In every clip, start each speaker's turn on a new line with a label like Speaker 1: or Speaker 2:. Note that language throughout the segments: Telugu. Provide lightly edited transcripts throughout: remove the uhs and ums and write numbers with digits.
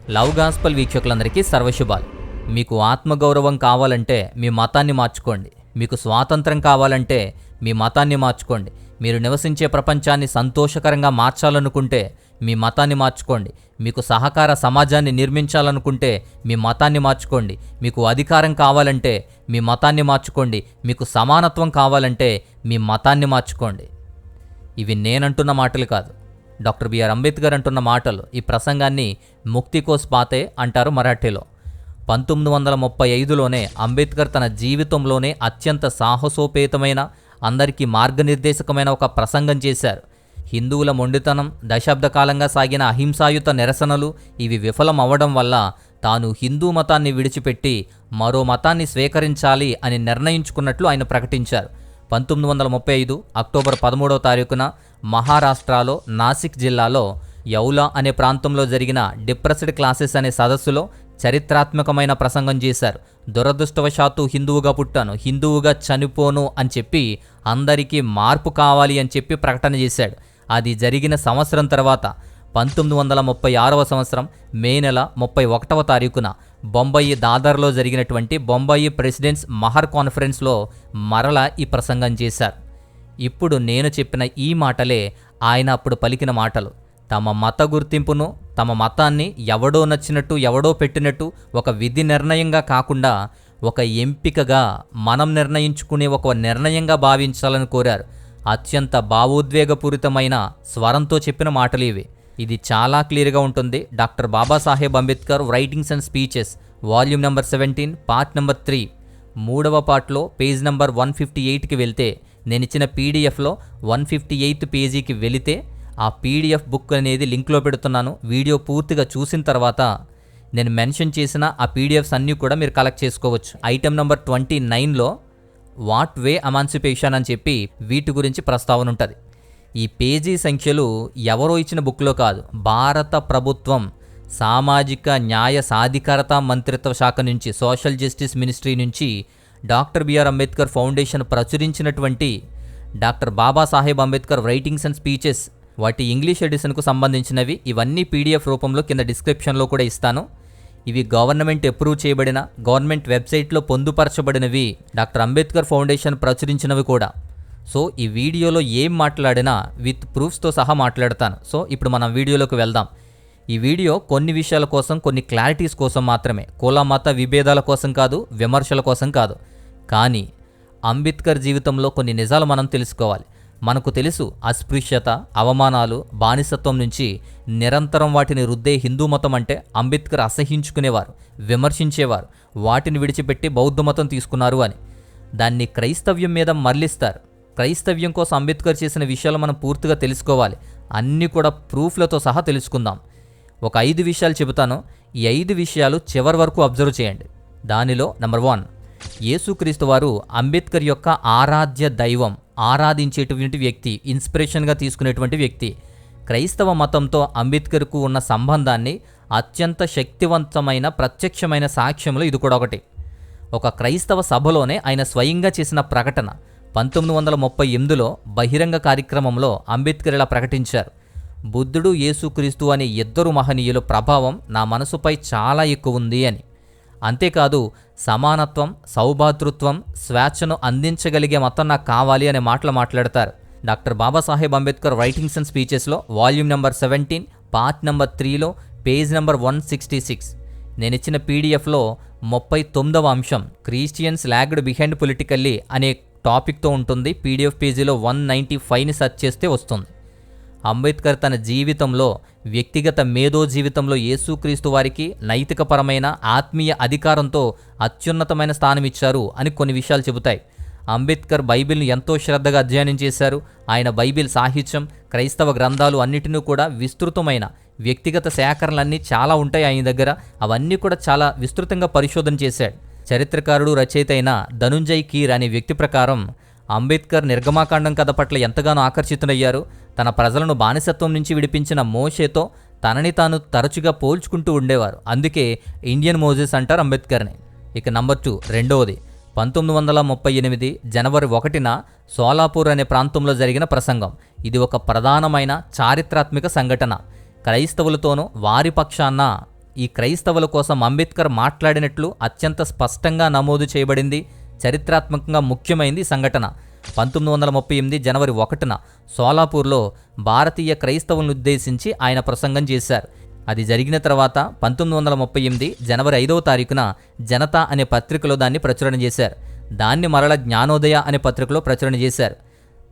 Speaker 1: లవ్ గాస్పల్ వీక్షకులందరికీ సర్వశుభాలు. మీకు ఆత్మగౌరవం కావాలంటే మీ మతాన్ని మార్చుకోండి. మీకు స్వాతంత్రం కావాలంటే మీ మతాన్ని మార్చుకోండి. మీరు నివసించే ప్రపంచాన్ని సంతోషకరంగా మార్చాలనుకుంటే మీ మతాన్ని మార్చుకోండి. మీకు సహకార సమాజాన్ని నిర్మించాలనుకుంటే మీ మతాన్ని మార్చుకోండి. మీకు అధికారం కావాలంటే మీ మతాన్ని మార్చుకోండి. మీకు సమానత్వం కావాలంటే మీ మతాన్ని మార్చుకోండి. ఇవి నేనంటున్న మాటలు కాదు, డాక్టర్ బిఆర్ అంబేద్కర్ అంటున్న మాటలు. ఈ ప్రసంగాన్ని ముక్తి కోస్ బాతే అంటారు మరాఠీలో. 1935లోనే అంబేద్కర్ తన జీవితంలోనే అత్యంత సాహసోపేతమైన, అందరికీ మార్గనిర్దేశకమైన ఒక ప్రసంగం చేశారు. హిందువుల మొండితనం, దశాబ్ద కాలంగా సాగిన అహింసాయుత నిరసనలు ఇవి విఫలం అవ్వడం వల్ల తాను హిందూ మతాన్ని విడిచిపెట్టి మరో మతాన్ని స్వీకరించాలి అని నిర్ణయించుకున్నట్లు ఆయన ప్రకటించారు. 1935 అక్టోబర్ 13వ తారీఖున మహారాష్ట్రలో నాసిక్ జిల్లాలో యౌలా అనే ప్రాంతంలో జరిగిన డిప్రెస్డ్ క్లాసెస్ అనే సదస్సులో చరిత్రాత్మకమైన ప్రసంగం చేశారు. దురదృష్టవశాత్తు హిందువుగా పుట్టాను, హిందువుగా చనిపోను అని చెప్పి అందరికీ మార్పు కావాలి అని చెప్పి ప్రకటన చేశాడు. అది జరిగిన సంవత్సరం తర్వాత 1936వ సంవత్సరం మే నెల 31వ తారీఖున బొంబాయి దాదర్లో జరిగినటువంటి బొంబాయి ప్రెసిడెంట్స్ మహర్ కాన్ఫరెన్స్లో మరలా ఈ ప్రసంగం చేశారు. ఇప్పుడు నేను చెప్పిన ఈ మాటలే ఆయన అప్పుడు పలికిన మాటలు. తమ మత గుర్తింపును, తమ మతాన్ని ఎవడో నచ్చినట్టు ఎవడో పెట్టినట్టు ఒక విధి నిర్ణయంగా కాకుండా ఒక ఎంపికగా మనం నిర్ణయించుకునే ఒక నిర్ణయంగా భావించాలని కోరారు. అత్యంత భావోద్వేగపూరితమైన స్వరంతో చెప్పిన మాటలు ఇవి. ఇది చాలా క్లియర్గా ఉంటుంది. Doctor Babasaheb Ambedkar writings and speeches volume number 17 part number 3 3వ పార్ట్లో పేజ్ నెంబర్ 158కి వెళ్తే, నేను ఇచ్చిన పీడిఎఫ్లో 158th పేజీకి వెళితే ఆ పీడిఎఫ్ బుక్ అనేది లింక్లో పెడుతున్నాను. వీడియో పూర్తిగా చూసిన తర్వాత నేను మెన్షన్ చేసిన ఆ పీడిఎఫ్స్ అన్నీ కూడా మీరు కలెక్ట్ చేసుకోవచ్చు. ఐటెం నెంబర్ 29లో వాట్ వే ఎమాన్సిపేషన్ అని చెప్పి వీటి గురించి ప్రస్తావన ఉంటుంది. ఈ పేజీ సంఖ్యలు ఎవరో ఇచ్చిన బుక్లో కాదు, భారత ప్రభుత్వం సామాజిక న్యాయ సాధికారత మంత్రిత్వ శాఖ నుంచి, సోషల్ జస్టిస్ మినిస్ట్రీ నుంచి డాక్టర్ బిఆర్ అంబేద్కర్ ఫౌండేషన్ ప్రచురించినటువంటి doctor Babasaheb Ambedkar writings and speeches వాటి ఇంగ్లీష్ ఎడిషన్కు సంబంధించినవి. ఇవన్నీ పీడిఎఫ్ రూపంలో కింద డిస్క్రిప్షన్లో కూడా ఇస్తాను. ఇవి గవర్నమెంట్ అప్రూవ్ చేయబడిన, గవర్నమెంట్ వెబ్సైట్లో పొందుపరచబడినవి, డాక్టర్ అంబేద్కర్ ఫౌండేషన్ ప్రచురించినవి కూడా. సో ఈ వీడియోలో ఏం మాట్లాడినా విత్ ప్రూఫ్స్తో సహా మాట్లాడతాను. సో ఇప్పుడు మనం వీడియోలోకి వెళ్దాం. ఈ వీడియో కొన్ని విషయాల కోసం, కొన్ని క్లారిటీస్ కోసం మాత్రమే, కుల మత విభేదాల కోసం కాదు, విమర్శల కోసం కాదు. కానీ అంబేద్కర్ జీవితంలో కొన్ని నిజాలు మనం తెలుసుకోవాలి. మనకు తెలుసు, అస్పృశ్యత, అవమానాలు, బానిసత్వం నుంచి నిరంతరం వాటిని రుద్దే హిందూ మతం అంటే అంబేద్కర్ అసహించుకునేవారు, విమర్శించేవారు, వాటిని విడిచిపెట్టి బౌద్ధ మతం తీసుకున్నారు అని. దాన్ని క్రైస్తవ్యం మీద మరలిస్తారు. క్రైస్తవ్యం కోసం అంబేద్కర్ చేసిన విషయాలు మనం పూర్తిగా తెలుసుకోవాలి. అన్నీ కూడా ప్రూఫ్లతో సహా తెలుసుకుందాం. ఒక 5 విషయాలు చెబుతాను. ఈ 5 విషయాలు చివరి వరకు అబ్జర్వ్ చేయండి. దానిలో నెంబర్ 1, యేసుక్రీస్తు వారు అంబేద్కర్ యొక్క ఆరాధ్య దైవం, ఆరాధించేటువంటి వ్యక్తి, ఇన్స్పిరేషన్గా తీసుకునేటువంటి వ్యక్తి. క్రైస్తవ మతంతో అంబేద్కర్కు ఉన్న సంబంధాన్ని అత్యంత శక్తివంతమైన ప్రత్యక్షమైన సాక్ష్యంలో ఇది కూడా ఒకటి. ఒక క్రైస్తవ సభలోనే ఆయన స్వయంగా చేసిన ప్రకటన 1938లో బహిరంగ కార్యక్రమంలో అంబేద్కర్ ఇలా ప్రకటించారు: బుద్ధుడు, యేసుక్రీస్తు అనే ఇద్దరు మహనీయుల ప్రభావం నా మనసుపై చాలా ఎక్కువ ఉంది అని. అంతేకాదు, సమానత్వం, సౌభాతృత్వం, స్వేచ్ఛను అందించగలిగే మతం నాకు కావాలి అనే మాటలు మాట్లాడతారు. Doctor Babasaheb Ambedkar writings and స్పీచెస్లో వాల్యూమ్ నెంబర్ 17 పార్ట్ నెంబర్ 3లో పేజ్ నెంబర్ 166 నేను ఇచ్చిన పీడిఎఫ్లో 39వ అంశం క్రిస్టియన్స్ లాగ్డ్ బిహైండ్ పొలిటికల్లీ అనే టాపిక్తో ఉంటుంది. పీడిఎఫ్ పేజీలో 195ని సెర్చ్ చేస్తే వస్తుంది. అంబేద్కర్ తన జీవితంలో, వ్యక్తిగత మేధో జీవితంలో యేసుక్రీస్తు వారికి నైతికపరమైన, ఆత్మీయ అధికారంతో అత్యున్నతమైన స్థానం ఇచ్చారు అని కొన్ని విషయాలు చెబుతాయి. అంబేద్కర్ బైబిల్ని ఎంతో శ్రద్ధగా అధ్యయనం చేశారు. ఆయన బైబిల్ సాహిత్యం, క్రైస్తవ గ్రంథాలు అన్నిటినీ కూడా విస్తృతమైన వ్యక్తిగత సేకరణలన్నీ చాలా ఉంటాయి ఆయన దగ్గర. అవన్నీ కూడా చాలా విస్తృతంగా పరిశోధన చేశాడు. చరిత్రకారుడు, రచయిత అయిన ధనుంజయ్ కీర్ అనే వ్యక్తి ప్రకారం అంబేద్కర్ నిర్గమాకాండం కథ పట్ల ఎంతగానో ఆకర్షితులయ్యారు. తన ప్రజలను బానిసత్వం నుంచి విడిపించిన మోషేతో తనని తాను తరచుగా పోల్చుకుంటూ ఉండేవారు. అందుకే ఇండియన్ మోజెస్ అంటారు అంబేద్కర్ని. ఇక నంబర్ 2, రెండవది 1938 జనవరి 1న సోలాపూర్ అనే ప్రాంతంలో జరిగిన ప్రసంగం. ఇది ఒక ప్రధానమైన చారిత్రాత్మక సంఘటన. క్రైస్తవులతోనూ వారి పక్షాన ఈ క్రైస్తవుల కోసం అంబేద్కర్ మాట్లాడినట్లు అత్యంత స్పష్టంగా నమోదు చేయబడింది. చరిత్రాత్మకంగా ముఖ్యమైంది ఈ సంఘటన 1938 జనవరి 1న సోలాపూర్లో భారతీయ క్రైస్తవులను ఉద్దేశించి ఆయన ప్రసంగం చేశారు. అది జరిగిన తర్వాత 1938 జనవరి 5వ తారీఖున జనతా అనే పత్రికలో దాన్ని ప్రచురణ చేశారు. దాన్ని మరల జ్ఞానోదయ అనే పత్రికలో ప్రచురణ చేశారు.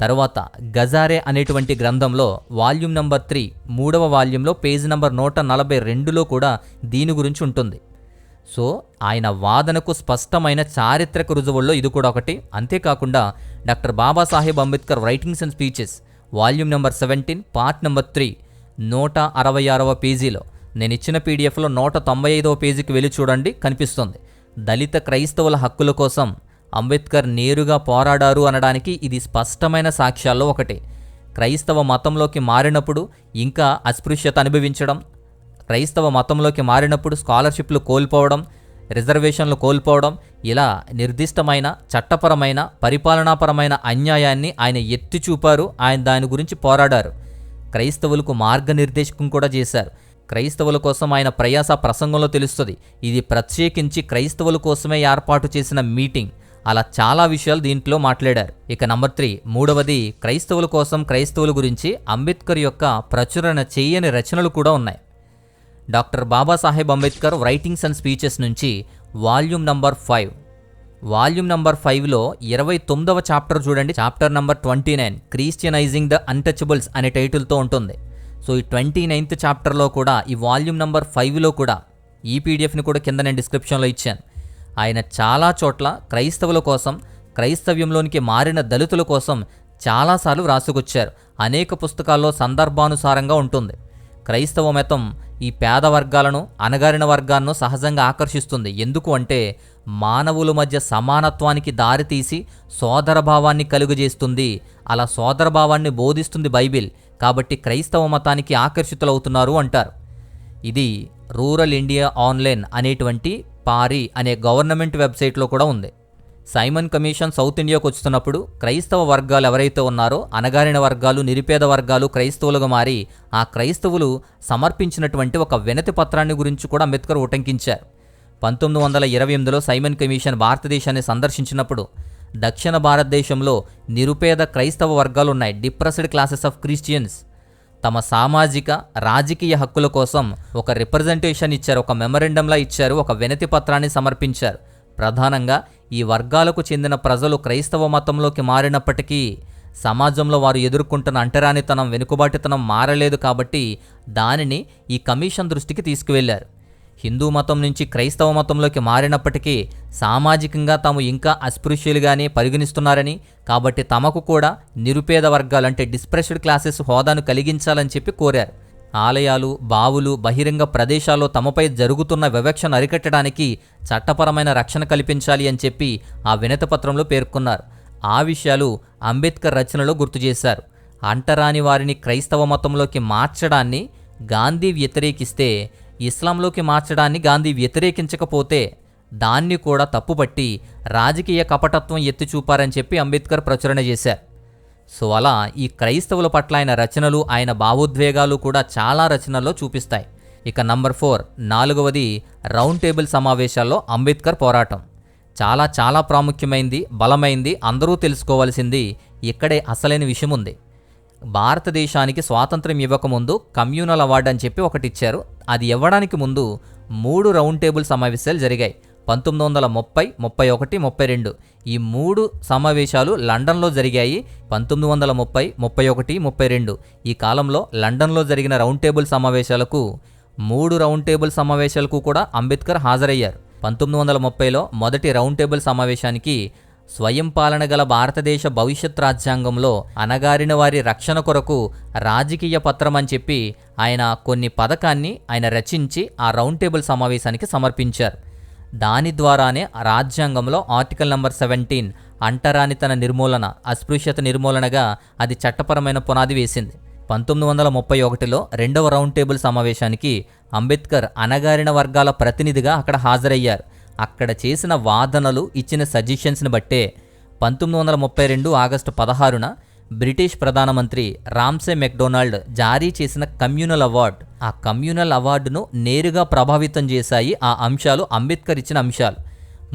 Speaker 1: తరువాత గజారే అనేటువంటి గ్రంథంలో వాల్యూమ్ నంబర్ 3 3వ వాల్యూంలో పేజీ నంబర్ 142లో కూడా దీని గురించి ఉంటుంది. సో ఆయన వాదనకు స్పష్టమైన చారిత్రక రుజువుల్లో ఇది కూడా ఒకటి. అంతేకాకుండా doctor Babasaheb Ambedkar writings and speeches volume number 17 part number 3 166వ పేజీలో, నేను ఇచ్చిన పీడిఎఫ్లో 195వ పేజీకి వెళ్ళి చూడండి, కనిపిస్తుంది. దళిత క్రైస్తవుల హక్కుల కోసం అంబేద్కర్ నేరుగా పోరాడారు అనడానికి ఇది స్పష్టమైన సాక్ష్యాల్లో ఒకటి. క్రైస్తవ మతంలోకి మారినప్పుడు ఇంకా అస్పృశ్యత అనుభవించడం, క్రైస్తవ మతంలోకి మారినప్పుడు స్కాలర్షిప్లు కోల్పోవడం, రిజర్వేషన్లు కోల్పోవడం, ఇలా నిర్దిష్టమైన చట్టపరమైన పరిపాలనాపరమైన అన్యాయాన్ని ఆయన ఎత్తి చూపారు. ఆయన దాని గురించి పోరాడారు. క్రైస్తవులకు మార్గనిర్దేశకం కూడా చేశారు. క్రైస్తవుల కోసం ఆయన ప్రయాస ప్రసంగంలో తెలుస్తుంది. ఇది ప్రత్యేకించి క్రైస్తవుల కోసమే ఏర్పాటు చేసిన మీటింగ్. అలా చాలా విషయాలు దీంట్లో మాట్లాడారు. ఇక నంబర్ 3 మూడవది క్రైస్తవుల కోసం క్రైస్తవుల గురించి అంబేద్కర్ యొక్క ప్రచురణ చేయని రచనలు కూడా ఉన్నాయి. Doctor Babasaheb Ambedkar writings and speeches నుంచి వాల్యూమ్ నంబర్ 5 వాల్యూమ్ నంబర్ 5లో 29వ చాప్టర్ చూడండి. Chapter number 29 Christianising the untouchables అనే టైటిల్తో ఉంటుంది. సో ఈ 29th చాప్టర్లో కూడా ఈ వాల్యూమ్ నంబర్ 5లో కూడా ఈ పీడిఎఫ్ని కూడా కింద నేను డిస్క్రిప్షన్లో ఇచ్చాను. ఆయన చాలా చోట్ల క్రైస్తవుల కోసం, క్రైస్తవ్యంలోనికి మారిన దళితుల కోసం చాలాసార్లు వ్రాసుకొచ్చారు. అనేక పుస్తకాల్లో సందర్భానుసారంగా ఉంటుంది. క్రైస్తవ మతం ఈ పేద వర్గాలను, అణగారిన వర్గాలను సహజంగా ఆకర్షిస్తుంది. ఎందుకు అంటే మానవుల మధ్య సమానత్వానికి దారితీసి సోదరభావాన్ని కలుగజేస్తుంది. అలా సోదరభావాన్ని బోధిస్తుంది బైబిల్. కాబట్టి క్రైస్తవ మతానికి ఆకర్షితులవుతున్నారు అంటారు. ఇది రూరల్ ఇండియా ఆన్లైన్ అనేటువంటి పారి అనే గవర్నమెంట్ వెబ్సైట్లో కూడా ఉంది. సైమన్ కమిషన్ సౌత్ ఇండియాకు వస్తున్నప్పుడు క్రైస్తవ వర్గాలు ఎవరైతే ఉన్నారో, అణగారిన వర్గాలు, నిరుపేద వర్గాలు క్రైస్తవులుగా మారి ఆ క్రైస్తవులు సమర్పించినటువంటి ఒక వినతి పత్రాన్ని గురించి కూడా అంబేద్కర్ ఉటంకించారు. 1928లో సైమన్ కమిషన్ భారతదేశాన్ని సందర్శించినప్పుడు దక్షిణ భారతదేశంలో నిరుపేద క్రైస్తవ వర్గాలు ఉన్నాయి, డిప్రెస్డ్ క్లాసెస్ ఆఫ్ క్రిస్టియన్స్. తమ సామాజిక రాజకీయ హక్కుల కోసం ఒక రిప్రజెంటేషన్ ఇచ్చారు, ఒక మెమరెండంలా ఇచ్చారు, ఒక వినతి పత్రాన్ని సమర్పించారు. ప్రధానంగా ఈ వర్గాలకు చెందిన ప్రజలు క్రైస్తవ మతంలోకి మారినప్పటికీ సమాజంలో వారు ఎదుర్కొంటున్న అంటరానితనం, వెనుకబాటుతనం మారలేదు. కాబట్టి దానిని ఈ కమిషన్ దృష్టికి తీసుకువెళ్లారు. హిందూ మతం నుంచి క్రైస్తవ మతంలోకి మారినప్పటికీ సామాజికంగా తాము ఇంకా అస్పృశ్యులుగానే పరిగణిస్తున్నారని, కాబట్టి తమకు కూడా నిరుపేద వర్గాలు అంటే డిస్ప్రెస్డ్ క్లాసెస్ హోదాను కలిగించాలని చెప్పి కోరారు. ఆలయాలు, బావులు, బహిరంగ ప్రదేశాల్లో తమపై జరుగుతున్న వివక్షను అరికట్టడానికి చట్టపరమైన రక్షణ కల్పించాలి అని చెప్పి ఆ వినతిపత్రంలో పేర్కొన్నారు. ఆ విషయాలు అంబేద్కర్ రచనలో గుర్తు చేశారు. అంటరాని వారిని క్రైస్తవ మతంలోకి మార్చడాన్ని గాంధీ వ్యతిరేకిస్తే, ఇస్లాంలోకి మార్చడాన్ని గాంధీ వ్యతిరేకించకపోతే దాన్ని కూడా తప్పుపట్టి రాజకీయ కపటత్వం ఎత్తి చూపారని చెప్పి అంబేద్కర్ ప్రచురణ చేశారు. సో అలా ఈ క్రైస్తవుల పట్ల ఆయన రచనలు, ఆయన భావోద్వేగాలు కూడా చాలా రచనల్లో చూపిస్తాయి. ఇక నంబర్ 4 4వది రౌండ్ టేబుల్ సమావేశాల్లో అంబేద్కర్ పోరాటం. చాలా చాలా ప్రాముఖ్యమైంది, బలమైంది, అందరూ తెలుసుకోవాల్సింది. ఇక్కడే అసలైన విషయం ఉంది. భారతదేశానికి స్వాతంత్రం ఇవ్వకముందు కమ్యూనల్ అవార్డు అని చెప్పి ఒకటి ఇచ్చారు. అది ఇవ్వడానికి ముందు 3 రౌండ్ టేబుల్ సమావేశాలు జరిగాయి. 1930, 31, 32 ఈ 3 సమావేశాలు లండన్లో జరిగాయి. 1930, 31, 32 ఈ కాలంలో లండన్లో జరిగిన రౌండ్ టేబుల్ సమావేశాలకు 3 రౌండ్ టేబుల్ సమావేశాలకు కూడా అంబేద్కర్ హాజరయ్యారు. 1930లో మొదటి రౌండ్ టేబుల్ సమావేశానికి స్వయం పాలన గల భారతదేశ భవిష్యత్ రాజ్యాంగంలో అణగారిన వారి రక్షణ కొరకు రాజకీయ పత్రం అని చెప్పి ఆయన కొన్ని పథకాన్ని ఆయన రచించి ఆ రౌండ్ టేబుల్ సమావేశానికి సమర్పించారు. దాని ద్వారానే రాజ్యాంగంలో ఆర్టికల్ నంబర్ 17 అంటరానితన నిర్మూలన, అస్పృశ్యత నిర్మూలనగా అది చట్టపరమైన పునాది వేసింది. 1931లో 2వ రౌండ్ టేబుల్ సమావేశానికి అంబేద్కర్ అణగారిన వర్గాల ప్రతినిధిగా అక్కడ హాజరయ్యారు. అక్కడ చేసిన వాదనలు, ఇచ్చిన సజెషన్స్ని బట్టే 1932 ఆగస్టు 16న బ్రిటిష్ ప్రధానమంత్రి రామ్సే మెక్డొనాల్డ్ జారీ చేసిన కమ్యూనల్ అవార్డ్. ఆ కమ్యూనల్ అవార్డును నేరుగా ప్రభావితం చేశాయి ఆ అంశాలు, అంబేద్కర్ ఇచ్చిన అంశాలు.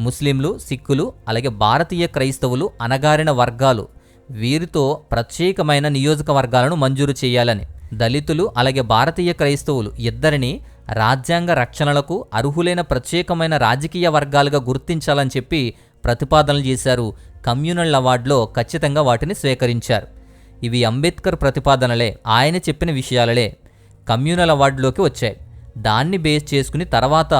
Speaker 1: ముస్లింలు, సిక్కులు, అలాగే భారతీయ క్రైస్తవులు, అణగారిన వర్గాలు, వీరితో ప్రత్యేకమైన నియోజకవర్గాలను మంజూరు చేయాలని, దళితులు అలాగే భారతీయ క్రైస్తవులు ఇద్దరిని రాజ్యాంగ రక్షణలకు అర్హులైన ప్రత్యేకమైన రాజకీయ వర్గాలుగా గుర్తించాలని చెప్పి ప్రతిపాదనలు చేశారు. కమ్యూనల్ అవార్డులో ఖచ్చితంగా వాటిని స్వీకరించారు. ఇవి అంబేద్కర్ ప్రతిపాదనలే, ఆయన చెప్పిన విషయాలే కమ్యూనల్ అవార్డులోకి వచ్చాయి. దాన్ని బేస్ చేసుకుని తర్వాత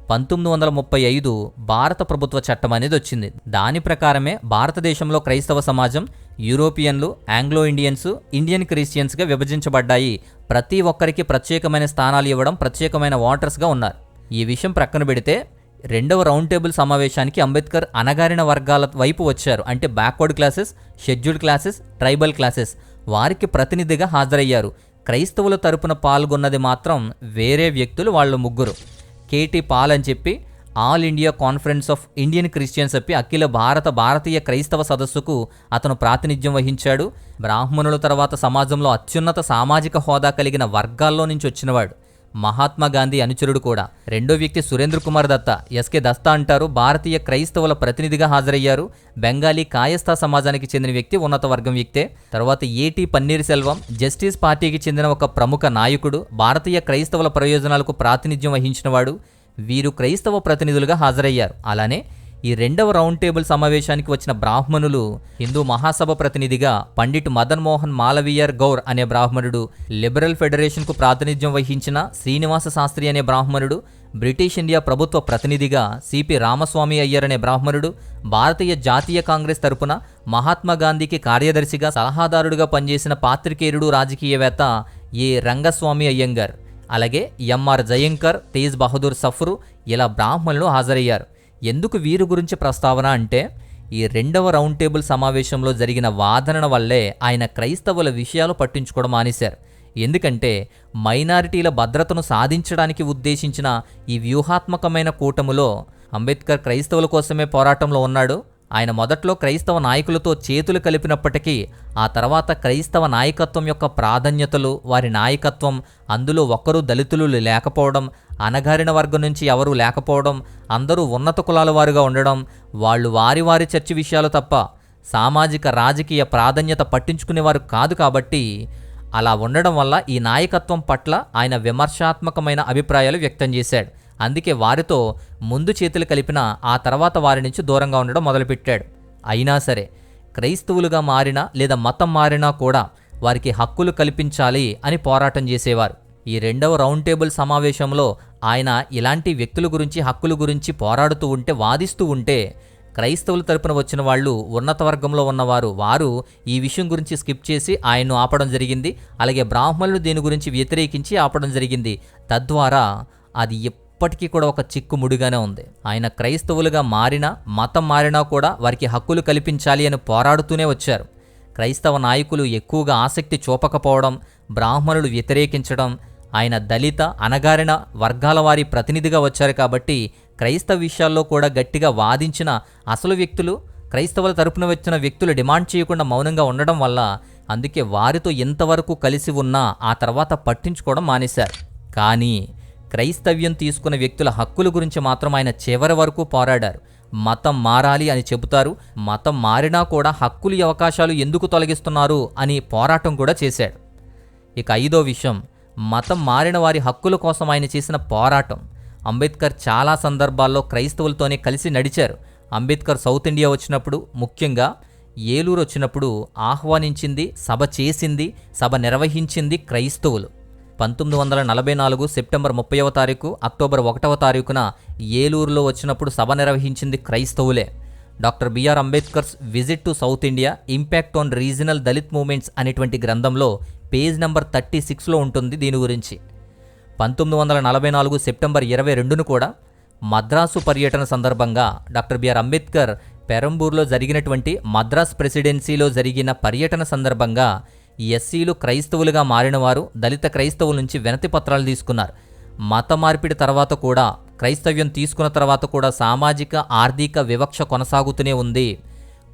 Speaker 1: 1935 భారత ప్రభుత్వ చట్టం అనేది వచ్చింది. దాని ప్రకారమే భారతదేశంలో క్రైస్తవ సమాజం యూరోపియన్లు, ఆంగ్లో ఇండియన్స్, ఇండియన్ క్రిస్టియన్స్గా విభజించబడ్డాయి. ప్రతి ఒక్కరికి ప్రత్యేకమైన స్థానాలు ఇవ్వడం, ప్రత్యేకమైన ఓటర్స్గా ఉన్నారు. ఈ విషయం ప్రక్కన పెడితే రెండవ రౌండ్ టేబుల్ సమావేశానికి అంబేద్కర్ అణగారిన వర్గాల వైపు వచ్చారు. అంటే backward classes, scheduled classes, tribal classes వారికి ప్రతినిధిగా హాజరయ్యారు. క్రైస్తవుల తరపున పాల్గొన్నది మాత్రం వేరే వ్యక్తులు, వాళ్ళు ముగ్గురు. కేటీ పాల్ అని చెప్పి all India conference of Indian Christians చెప్పి అఖిల భారతీయ క్రైస్తవ సదస్సుకు అతను ప్రాతినిధ్యం వహించాడు. బ్రాహ్మణుల తర్వాత సమాజంలో అత్యున్నత సామాజిక హోదా కలిగిన వర్గాల్లో నుంచి వచ్చినవాడు. మహాత్మా గాంధీ అనుచరుడు కూడా. రెండో వ్యక్తి సురేంద్ర కుమార్ దత్తా, ఎస్కే దస్తా అంటారు, భారతీయ క్రైస్తవుల ప్రతినిధిగా హాజరయ్యారు. బెంగాలీ కాయస్థా సమాజానికి చెందిన వ్యక్తి, ఉన్నత వర్గం వ్యక్తే. తర్వాత ఏటీ పన్నీర్ సెల్వం, జస్టిస్ పార్టీకి చెందిన ఒక ప్రముఖ నాయకుడు, భారతీయ క్రైస్తవుల ప్రయోజనాలకు ప్రాతినిధ్యం వహించినవాడు. వీరు క్రైస్తవ ప్రతినిధులుగా హాజరయ్యారు. అలానే ఈ రెండవ రౌండ్ టేబుల్ సమావేశానికి వచ్చిన బ్రాహ్మణులు, హిందూ మహాసభ ప్రతినిధిగా పండిట్ మదన్ మోహన్ మాలవీయర్ గౌర్ అనే బ్రాహ్మణుడు, లిబరల్ ఫెడరేషన్కు ప్రాతినిధ్యం వహించిన శ్రీనివాస శాస్త్రి అనే బ్రాహ్మణుడు, బ్రిటిష్ ఇండియా ప్రభుత్వ ప్రతినిధిగా సిపి రామస్వామి అయ్యర్ అనే బ్రాహ్మణుడు, భారతీయ జాతీయ కాంగ్రెస్ తరపున మహాత్మా గాంధీకి కార్యదర్శిగా సలహాదారుడుగా పనిచేసిన పాత్రికేయుడు, రాజకీయవేత్త ఏ రంగస్వామి అయ్యంగర్, అలాగే ఎంఆర్ జయంకర్, తేజ్ బహదూర్ సఫ్రు, ఇలా బ్రాహ్మణులు హాజరయ్యారు. ఎందుకు వీరి గురించి ప్రస్తావన అంటే, ఈ రెండవ రౌండ్ టేబుల్ సమావేశంలో జరిగిన వాదనల వల్లే ఆయన క్రైస్తవుల విషయాలు పట్టించుకోవడం మానేశారు. ఎందుకంటే మైనారిటీల భద్రతను సాధించడానికి ఉద్దేశించిన ఈ వ్యూహాత్మకమైన కూటమిలో అంబేద్కర్ క్రైస్తవుల కోసమే పోరాటంలో ఉన్నాడు. ఆయన మొదట్లో క్రైస్తవ నాయకులతో చేతులు కలిపినప్పటికీ ఆ తర్వాత క్రైస్తవ నాయకత్వం యొక్క ప్రాధాన్యతలు, వారి నాయకత్వం, అందులో ఒక్కరూ దళితులు లేకపోవడం, అణగారిన వర్గం నుంచి ఎవరూ లేకపోవడం, అందరూ ఉన్నత కులాల వారుగా ఉండడం, వాళ్ళు వారి చర్చ విషయాలు తప్ప సామాజిక రాజకీయ ప్రాధాన్యత పట్టించుకునేవారు కాదు. కాబట్టి అలా ఉండడం వల్ల ఈ నాయకత్వం పట్ల ఆయన విమర్శాత్మకమైన అభిప్రాయాలు వ్యక్తం చేశాడు. అందుకే వారితో ముందు చేతులు కలిపిన ఆ తర్వాత వారి నుంచి దూరంగా ఉండడం మొదలుపెట్టాడు. అయినా సరే క్రైస్తవులుగా మారినా లేదా మతం మారినా కూడా వారికి హక్కులు కల్పించాలి అని పోరాటం చేసేవారు. ఈ రెండవ రౌండ్ టేబుల్ సమావేశంలో ఆయన ఇలాంటి వ్యక్తుల గురించి, హక్కుల గురించి పోరాడుతూ ఉంటే, వాదిస్తూ ఉంటే, క్రైస్తవుల తరపున వచ్చిన వాళ్ళు, ఉన్నత వర్గంలో ఉన్నవారు, వారు ఈ విషయం గురించి స్కిప్ చేసి ఆయన్ను ఆపడం జరిగింది. అలాగే బ్రాహ్మణులు దీని గురించి వ్యతిరేకించి ఆపడం జరిగింది. తద్వారా అది ఇప్పటికీ కూడా ఒక చిక్కుముడిగానే ఉంది. ఆయన క్రైస్తవులుగా మారినా, మతం మారినా కూడా వారికి హక్కులు కల్పించాలి అని పోరాడుతూనే వచ్చారు. క్రైస్తవ నాయకులు ఎక్కువగా ఆసక్తి చూపకపోవడం, బ్రాహ్మణులు వ్యతిరేకించడం, ఆయన దళిత, అణగారిన వర్గాల వారి ప్రతినిధిగా వచ్చారు కాబట్టి క్రైస్తవ విషయాల్లో కూడా గట్టిగా వాదించిన అసలు వ్యక్తులు, క్రైస్తవుల తరపున వచ్చిన వ్యక్తులు డిమాండ్ చేయకుండా మౌనంగా ఉండడం వల్ల, అందుకే వారితో ఎంతవరకు కలిసి ఉన్నా ఆ తర్వాత పట్టించుకోవడం మానేశారు. కానీ క్రైస్తవ్యం తీసుకున్న వ్యక్తుల హక్కుల గురించి మాత్రం ఆయన చివరి వరకు పోరాడారు. మతం మారాలి అని చెబుతారు, మతం మారినా కూడా హక్కులు, అవకాశాలు ఎందుకు తొలగిస్తున్నారు అని పోరాటం కూడా చేశాడు. ఇక ఐదో విషయం, మతం మారిన వారి హక్కుల కోసం ఆయన చేసిన పోరాటం. అంబేద్కర్ చాలా సందర్భాల్లో క్రైస్తవులతోనే కలిసి నడిచారు. అంబేద్కర్ సౌత్ ఇండియా వచ్చినప్పుడు, ముఖ్యంగా ఏలూరు వచ్చినప్పుడు ఆహ్వానించింది, సభ చేసింది, సభ నిర్వహించింది క్రైస్తవులు. 1944 సెప్టెంబర్ 30వ తారీఖు, అక్టోబర్ 1వ తారీఖున ఏలూరులో వచ్చినప్పుడు సభ నిర్వహించింది క్రైస్తవులే. Doctor BR Ambedkar's visit to South India, impact on regional Dalit movements అనేటువంటి గ్రంథంలో పేజ్ నెంబర్ 36లో ఉంటుంది దీని గురించి. 1944 సెప్టెంబర్ 22ను కూడా మద్రాసు పర్యటన సందర్భంగా డాక్టర్ బిఆర్ అంబేద్కర్ పెరంబూర్లో జరిగినటువంటి మద్రాస్ ప్రెసిడెన్సీలో జరిగిన పర్యటన సందర్భంగా ఎస్సీలు క్రైస్తవులుగా మారినవారు దళిత క్రైస్తవుల నుంచి వినతి పత్రాలు తీసుకున్నారు. మత మార్పిడి తర్వాత కూడా, క్రైస్తవ్యం తీసుకున్న తర్వాత కూడా సామాజిక, ఆర్థిక వివక్ష కొనసాగుతూనే ఉంది.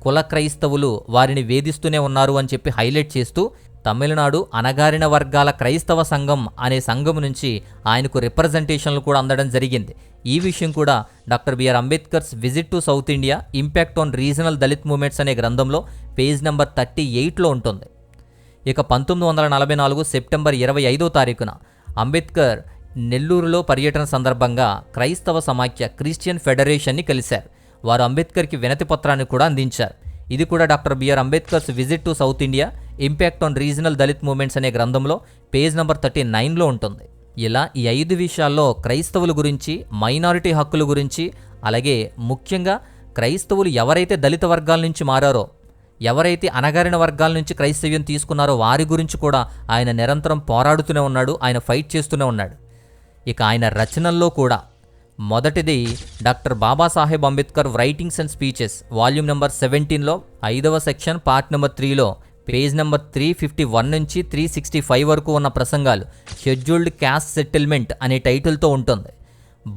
Speaker 1: కుల క్రైస్తవులు వారిని వేధిస్తూనే ఉన్నారు అని చెప్పి హైలైట్ చేస్తూ తమిళనాడు అణగారిన వర్గాల క్రైస్తవ సంఘం అనే సంఘం నుంచి ఆయనకు రిప్రజెంటేషన్లు కూడా అందడం జరిగింది. ఈ విషయం కూడా doctor BR Ambedkar's visit to South India impact on regional Dalit movements అనే గ్రంథంలో పేజ్ నెంబర్ 38లో ఉంటుంది. ఇక 1944 సెప్టెంబర్ 25వ తారీఖున అంబేద్కర్ నెల్లూరులో పర్యటన సందర్భంగా క్రైస్తవ సమాఖ్య క్రిస్టియన్ ఫెడరేషన్ని కలిశారు. వారు అంబేద్కర్కి వినతి పత్రాన్ని కూడా అందించారు. ఇది కూడా doctor BR Ambedkar's visit to South India impact on regional Dalit movements అనే గ్రంథంలో పేజ్ నెంబర్ 39లో ఉంటుంది. ఇలా ఈ 5 విషయాల్లో క్రైస్తవుల గురించి, మైనారిటీ హక్కుల గురించి, అలాగే ముఖ్యంగా క్రైస్తవులు ఎవరైతే దళిత వర్గాల నుంచి మారారో, ఎవరైతే అణగారిన వర్గాల నుంచి క్రైస్తవ్యం తీసుకున్నారో వారి గురించి కూడా ఆయన నిరంతరం పోరాడుతూనే ఉన్నాడు, ఆయన ఫైట్ చేస్తూనే ఉన్నాడు. ఇక ఆయన రచనల్లో కూడా మొదటిది doctor Babasaheb Ambedkar writings and speeches volume number 17లో 5వ సెక్షన్ పార్ట్ నెంబర్ 3లో పేజ్ నెంబర్ 351 నుంచి 365 వరకు ఉన్న ప్రసంగాలు షెడ్యూల్డ్ క్యాస్ట్ సెటిల్మెంట్ అనే టైటిల్తో ఉంటుంది.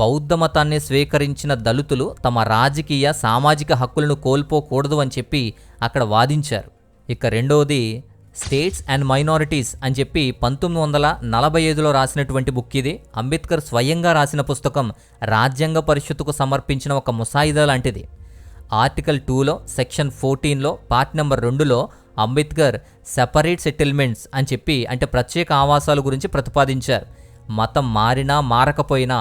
Speaker 1: బౌద్ధ మతాన్ని స్వీకరించిన దళితులు తమ రాజకీయ సామాజిక హక్కులను కోల్పోకూడదు అని చెప్పి అక్కడ వాదించారు. ఇక రెండవది స్టేట్స్ అండ్ మైనారిటీస్ అని చెప్పి 1945లో రాసినటువంటి బుక్ ఇది. అంబేద్కర్ స్వయంగా రాసిన పుస్తకం రాజ్యాంగ పరిషత్తుకు సమర్పించిన ఒక ముసాయిదా లాంటిది. ఆర్టికల్ 2లో సెక్షన్ 14లో పార్ట్ నెంబర్ 2లో అంబేద్కర్ సెపరేట్ సెటిల్మెంట్స్ అని చెప్పి అంటే ప్రత్యేక ఆవాసాల గురించి ప్రతిపాదించారు. మతం మారినా మారకపోయినా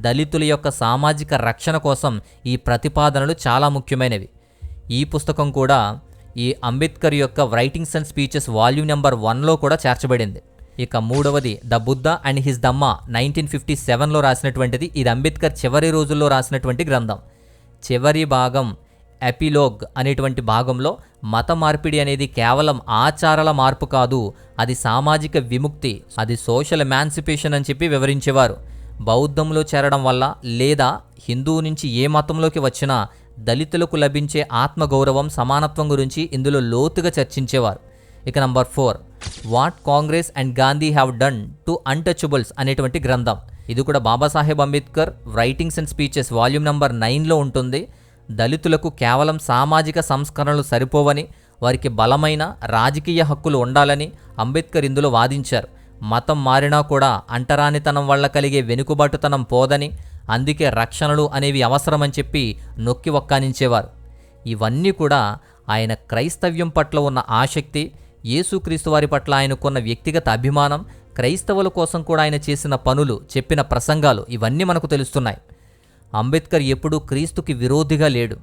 Speaker 1: దళితుల యొక్క సామాజిక రక్షణ కోసం ఈ ప్రతిపాదనలు చాలా ముఖ్యమైనవి. ఈ పుస్తకం కూడా ఈ అంబేద్కర్ యొక్క writings and speeches volume number 1లో కూడా చేర్చబడింది. ఇక మూడవది the Buddha and his Dhamma 1957లో రాసినటువంటిది. ఇది అంబేద్కర్ చివరి రోజుల్లో రాసినటువంటి గ్రంథం. చివరి భాగం ఎపిలోగ్ అనేటువంటి భాగంలో మత మార్పిడి అనేది కేవలం ఆచారాల మార్పు కాదు, అది సామాజిక విముక్తి, అది సోషల్ ఎమాన్సిపేషన్ అని చెప్పి వివరించేవారు. బౌద్ధంలో చేరడం వల్ల లేదా హిందువు నుంచి ఏ మతంలోకి వచ్చినా దళితులకు లభించే ఆత్మగౌరవం, సమానత్వం గురించి ఇందులో లోతుగా చర్చించేవారు. ఇక number 4 what Congress and Gandhi have done to untouchables అనేటువంటి గ్రంథం. ఇది కూడా Babasaheb Ambedkar writings and speeches volume number 9లో ఉంటుంది. దళితులకు కేవలం సామాజిక సంస్కరణలు సరిపోవని, వారికి బలమైన రాజకీయ హక్కులు ఉండాలని అంబేద్కర్ ఇందులో వాదించారు. మతం మారినా కూడా అంటరానితనం వల్ల కలిగే వెనుకబాటుతనం పోదని, అందుకే రక్షణలు అనేవి అవసరమని చెప్పి నొక్కి ఒక్కానించేవారు. ఇవన్నీ కూడా ఆయన క్రైస్తవ్యం పట్ల ఉన్న ఆసక్తి, యేసుక్రీస్తు వారి పట్ల ఆయనకున్న వ్యక్తిగత అభిమానం, క్రైస్తవుల కోసం కూడా ఆయన చేసిన పనులు, చెప్పిన ప్రసంగాలు ఇవన్నీ మనకు తెలుస్తున్నాయి. అంబేద్కర్ ఎప్పుడూ క్రీస్తుకి విరోధిగా లేడు.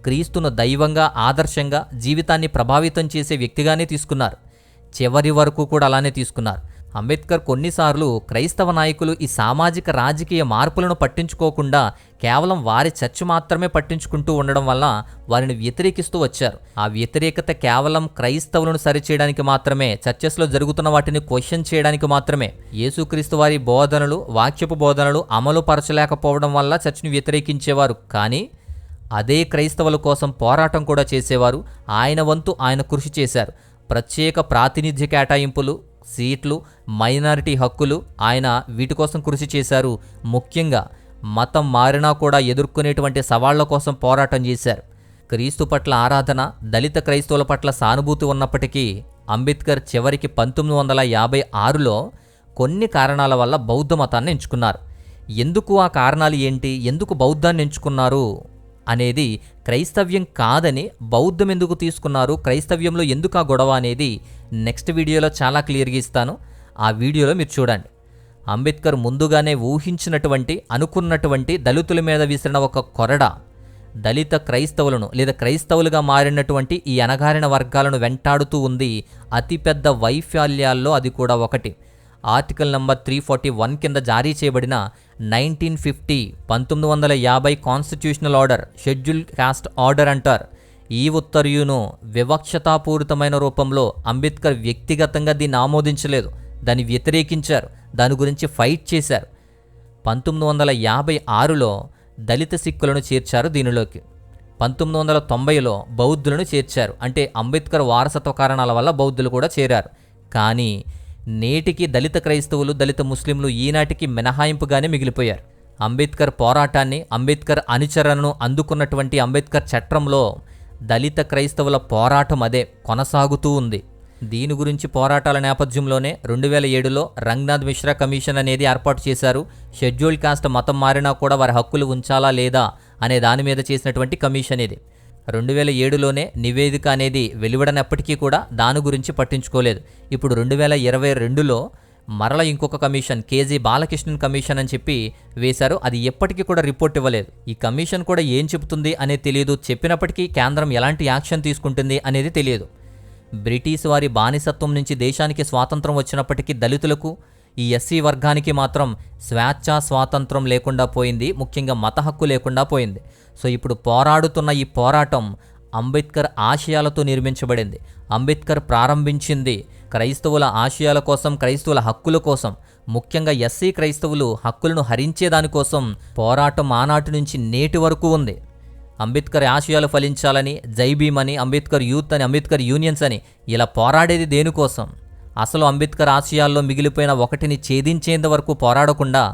Speaker 1: క్రీస్తును దైవంగా, ఆదర్శంగా, జీవితాన్ని ప్రభావితం చేసే వ్యక్తిగానే తీసుకున్నారు. చివరి వరకు కూడా అలానే తీసుకున్నారు. అంబేద్కర్ కొన్నిసార్లు క్రైస్తవ నాయకులు ఈ సామాజిక రాజకీయ మార్పులను పట్టించుకోకుండా కేవలం వారి చర్చ మాత్రమే పట్టించుకుంటూ ఉండడం వల్ల వారిని వ్యతిరేకిస్తూ వచ్చారు. ఆ వ్యతిరేకత కేవలం క్రైస్తవులను సరిచేయడానికి మాత్రమే, చర్చెస్లో జరుగుతున్న వాటిని క్వశ్చన్ చేయడానికి మాత్రమే. యేసుక్రీస్తు వారి బోధనలు, వాక్యపు బోధనలు అమలు పరచలేకపోవడం వల్ల చర్చను వ్యతిరేకించేవారు. కానీ అదే క్రైస్తవుల కోసం పోరాటం కూడా చేసేవారు. ఆయన వంతు ఆయన కృషి చేశారు. ప్రత్యేక ప్రాతినిధ్య కేటాయింపులు, సీట్లు, మైనారిటీ హక్కులు, ఆయన వీటి కోసం కృషి చేశారు. ముఖ్యంగా మతం మారినా కూడా ఎదుర్కొనేటువంటి సవాళ్ల కోసం పోరాటం చేశారు. క్రీస్తు పట్ల ఆరాధన, దళిత క్రైస్తవుల పట్ల సానుభూతి ఉన్నప్పటికీ అంబేద్కర్ చివరికి 1956లో కొన్ని కారణాల వల్ల బౌద్ధ మతాన్ని ఎంచుకున్నారు. ఎందుకు ఆ కారణాలు ఏంటి, ఎందుకు బౌద్ధాన్ని ఎంచుకున్నారు అనేది, క్రైస్తవ్యం కాదని బౌద్ధం ఎందుకు తీసుకున్నారు, క్రైస్తవ్యంలో ఎందుకు ఆ గొడవ అనేది నెక్స్ట్ వీడియోలో చాలా క్లియర్గా ఇస్తాను. ఆ వీడియోలో మీరు చూడండి. అంబేద్కర్ ముందుగానే ఊహించినటువంటి, అనుకున్నటువంటి దళితుల మీద విసిరిన ఒక కొరడ దళిత క్రైస్తవులను లేదా క్రైస్తవులుగా మారినటువంటి ఈ అణగారిన వర్గాలను వెంటాడుతూ ఉంది. అతిపెద్ద వైఫల్యాల్లో అది కూడా ఒకటి. ఆర్టికల్ నంబర్ 341 కింద జారీ చేయబడిన 1950 constitutional order, schedule caste order అంటారు. ఈ ఉత్తర్వును వివక్షతాపూరితమైన రూపంలో అంబేద్కర్ వ్యక్తిగతంగా దీన్ని ఆమోదించలేదు, దాన్ని వ్యతిరేకించారు, దాని గురించి ఫైట్ చేశారు. 1956లో దళిత సిక్కులను చేర్చారు దీనిలోకి. 1990లో బౌద్ధులను చేర్చారు. అంటే అంబేద్కర్ వారసత్వ కారణాల వల్ల బౌద్ధులు కూడా చేరారు. కానీ నేటికి దళిత క్రైస్తవులు, దళిత ముస్లింలు ఈనాటికి మినహాయింపుగానే మిగిలిపోయారు. అంబేద్కర్ పోరాటాన్ని, అంబేద్కర్ అనుచరణను అందుకున్నటువంటి అంబేద్కర్ చట్రంలో దళిత క్రైస్తవుల పోరాటం అదే కొనసాగుతూ ఉంది. దీని గురించి పోరాటాల నేపథ్యంలోనే 2007లో రంగనాథ్ మిశ్రా కమిషన్ అనేది ఏర్పాటు చేశారు. షెడ్యూల్ కాస్ట్ మతం మారినా కూడా వారి హక్కులు ఉంచాలా లేదా అనే దాని మీద చేసినటువంటి కమిషన్ ఇది. 2007లోనే నివేదిక అనేది వెలువడనప్పటికీ కూడా దాని గురించి పట్టించుకోలేదు. ఇప్పుడు 2022లో మరల ఇంకొక కమిషన్ కేజీ బాలకృష్ణన్ కమిషన్ అని చెప్పి వేశారు. అది ఎప్పటికీ కూడా రిపోర్ట్ ఇవ్వలేదు. ఈ కమిషన్ కూడా ఏం చెబుతుంది అనేది తెలియదు. చెప్పినప్పటికీ కేంద్రం ఎలాంటి యాక్షన్ తీసుకుంటుంది అనేది తెలియదు. బ్రిటిష్ వారి బానిసత్వం నుంచి దేశానికి స్వాతంత్రం వచ్చినప్పటికీ దళితులకు, ఈ ఎస్సీ వర్గానికి మాత్రం స్వేచ్ఛా స్వాతంత్రం లేకుండా పోయింది. ముఖ్యంగా మత హక్కు లేకుండా పోయింది. సో ఇప్పుడు పోరాడుతున్న ఈ పోరాటం అంబేద్కర్ ఆశయాలతో నిర్మించబడింది. అంబేద్కర్ ప్రారంభించింది క్రైస్తవుల ఆశయాల కోసం, క్రైస్తవుల హక్కుల కోసం. ముఖ్యంగా ఎస్సీ క్రైస్తవులు హక్కులను హరించేదానికోసం పోరాటం ఆనాటి నుంచి నేటి వరకు ఉంది. అంబేద్కర్ ఆశయాలు ఫలించాలని జై భీమ్ అని, అంబేద్కర్ యూత్ అని, అంబేద్కర్ యూనియన్స్ అని ఇలా పోరాడేది దేనికోసం? అసలు అంబేద్కర్ ఆశయాల్లో మిగిలిపోయిన ఒకటిని ఛేదించేంత వరకు పోరాడకుండా,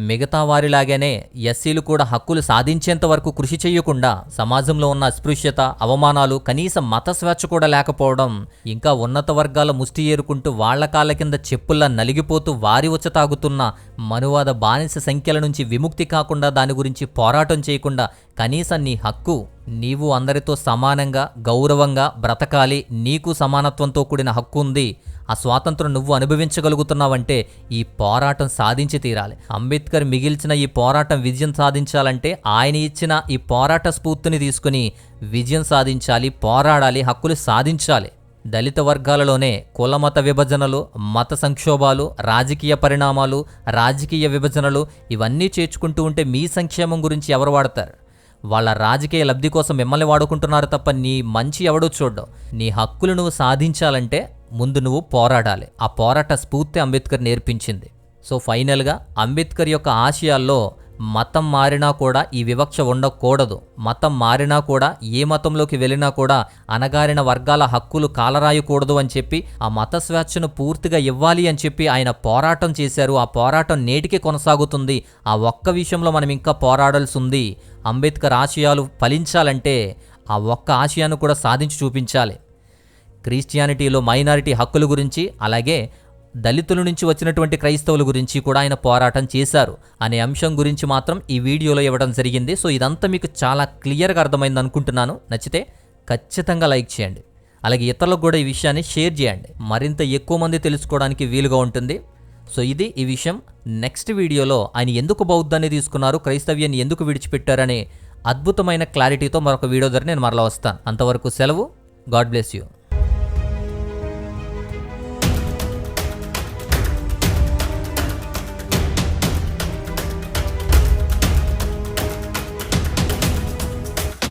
Speaker 1: మిగతా వారిలాగానే ఎస్సీలు కూడా హక్కులు సాధించేంత వరకు కృషి చేయకుండా, సమాజంలో ఉన్న అస్పృశ్యత, అవమానాలు, కనీసం మత స్వేచ్ఛ కూడా లేకపోవడం, ఇంకా ఉన్నత వర్గాల ముష్టి ఏరుకుంటూ వాళ్ల కాళ్ళ కింద చెప్పుల్లా నలిగిపోతూ వారి ఉచ్చ తాగుతున్న మనువాద బానిస సంఖ్యల నుంచి విముక్తి కాకుండా, దాని గురించి పోరాటం చేయకుండా, కనీసం నీ హక్కు, నీవు అందరితో సమానంగా గౌరవంగా బ్రతకాలి, నీకు సమానత్వంతో కూడిన హక్కు ఉంది, ఆ స్వాతంత్రం నువ్వు అనుభవించగలుగుతున్నావంటే ఈ పోరాటం సాధించి తీరాలి. అంబేద్కర్ మిగిల్చిన ఈ పోరాటం విజయం సాధించాలంటే ఆయన ఇచ్చిన ఈ పోరాట స్ఫూర్తిని తీసుకుని విజయం సాధించాలి, పోరాడాలి, హక్కులు సాధించాలి. దళిత వర్గాలలోనే కులమత విభజనలు, మత సంక్షోభాలు, రాజకీయ పరిణామాలు, రాజకీయ విభజనలు ఇవన్నీ చేర్చుకుంటూ ఉంటే మీ సంక్షేమం గురించి ఎవరు వాడతారు? వాళ్ళ రాజకీయ లబ్ధి కోసం మిమ్మల్ని వాడుకుంటున్నారు తప్ప నీ మంచి ఎవడో చూడ్డం. నీ హక్కులు నువ్వు సాధించాలంటే ముందు నువ్వు పోరాడాలి. ఆ పోరాట స్ఫూర్తి అంబేద్కర్ నేర్పించింది. సో ఫైనల్గా అంబేద్కర్ యొక్క ఆశయాల్లో మతం మారినా కూడా ఈ వివక్ష ఉండకూడదు. మతం మారినా కూడా, ఏ మతంలోకి వెళ్ళినా కూడా అణగారిన వర్గాల హక్కులు కాలరాయకూడదు అని చెప్పి, ఆ మత స్వేచ్ఛను పూర్తిగా ఇవ్వాలి అని చెప్పి ఆయన పోరాటం చేశారు. ఆ పోరాటం నేటికి కొనసాగుతుంది. ఆ ఒక్క విషయంలో మనం ఇంకా పోరాడాల్సి ఉంది. అంబేద్కర్ ఆశయాలు ఫలించాలంటే ఆ ఒక్క ఆశయాన్ని కూడా సాధించి చూపించాలి. క్రిస్టియానిటీలో మైనారిటీ హక్కుల గురించి, అలాగే దళితుల నుంచి వచ్చినటువంటి క్రైస్తవుల గురించి కూడా ఆయన పోరాటం చేశారు అనే అంశం గురించి మాత్రం ఈ వీడియోలో ఇవ్వడం జరిగింది. సో ఇదంతా మీకు చాలా క్లియర్గా అర్థమైంది అనుకుంటున్నాను. నచ్చితే ఖచ్చితంగా లైక్ చేయండి. అలాగే ఇతరులకు కూడా ఈ విషయాన్ని షేర్ చేయండి. మరింత ఎక్కువ మంది తెలుసుకోవడానికి వీలుగా ఉంటుంది. సో ఇది ఈ విషయం. నెక్స్ట్ వీడియోలో ఆయన ఎందుకు బౌద్ధాన్ని తీసుకున్నారు, క్రైస్తవ్యాన్ని ఎందుకు విడిచిపెట్టారనే అద్భుతమైన క్లారిటీతో మరొక వీడియో ద్వారా నేను మరలా వస్తాను. అంతవరకు సెలవు. God bless you.